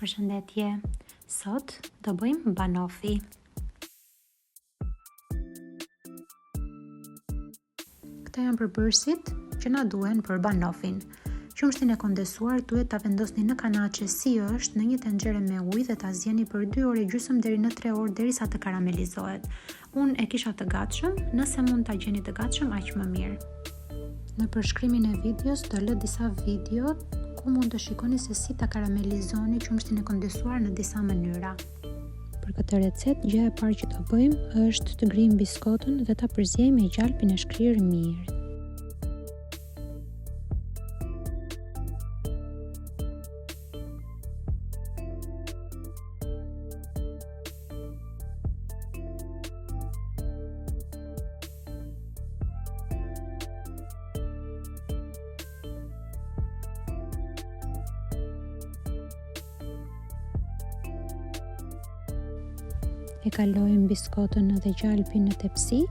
Përshëndetje, sot do bëjmë banofi. Këta janë përbërësit që na duhen për banofin. Qumshtin e kondensuar duhet ta vendosni në kanaçe si është në një tenxhere me ujë dhe ta zjeni për 2 orë e gjysmë deri në 3 orë derisa të karamelizohet. Unë e kisha të gatshëm, nëse mund ta gjeni të gatshëm aq më mirë. Në përshkrimin e videos do lë disa video ku mund të shikoni se si ta karamelizoni qumshtin e kondensuar në disa mënyra. Për këtë recetë, gjëja e parë që do bëjmë është të grijmë biskotën dhe ta përziejmë me gjalpin e shkrirë mirë. E kalojmë biskotën dhe gjalpin në tepsi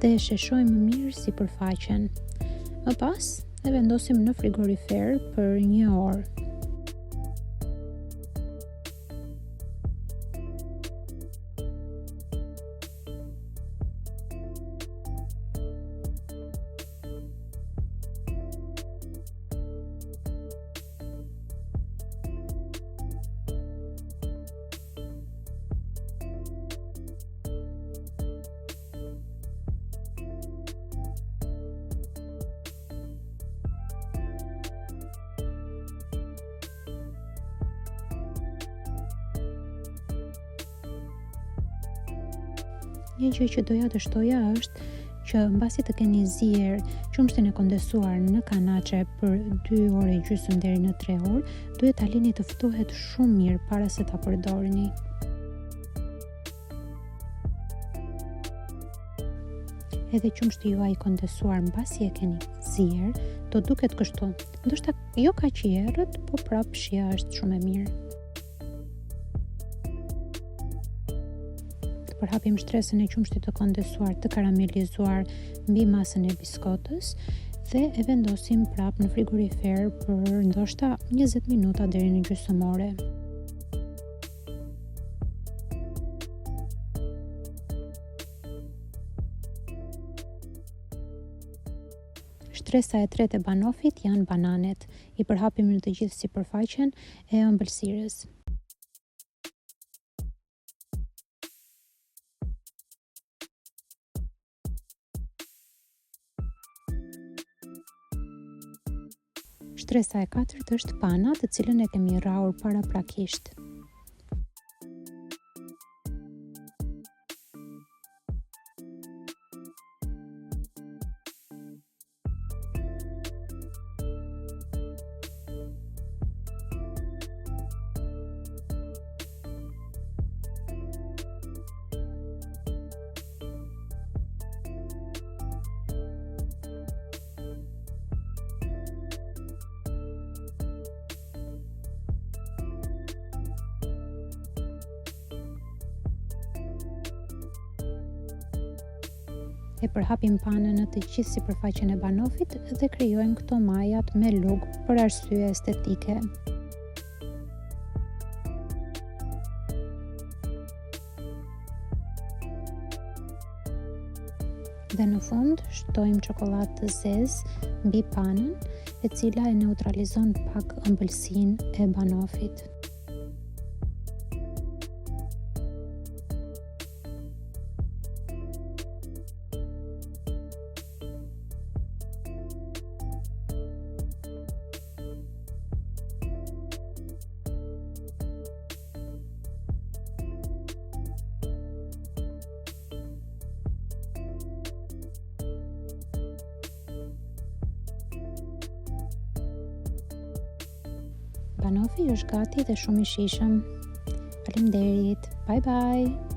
dhe e sheshojmë mirë sipërfaqen. Më pas, e vendosim në frigorifer për 1 orë. Një gjë që doja të shtoja është që mbasi të keni zier qumshtin e kondensuar në kanaçe për 2 orë e gjysmë deri në 3 orë, duhet ta lini të ftohet shumë mirë para se ta përdorni. Edhe qumshti juaj i kondensuar mbasi e keni zier, do duket kështu. Ndoshta jo kaq i errët, po prapë shija është shumë e mirë. Përhapim shtresën e qumshtit të kondensuar të karamelizuar mbi masën e biskotës dhe e vendosim prap në frigorifer për ndoshta 20 minuta deri në gjysmë ore. Shtresa e tretë e banofit janë bananet. I përhapim në të gjithë sipërfaqen e ëmbëlsirës. Shtresa e katërt është pana, të cilën e kemi rrahur paraprakisht. E përhapim panën në të gjithë sipërfaqen e banofit dhe krijojmë këto majat me lugë për arsye estetike. Dhe në fund shtojmë çokoladë të zezë mbi panën, e cila e neutralizon pak ëmbëlsinë e banofit. Banofi është gati dhe shumë i shijshëm. Faleminderit. Bye bye.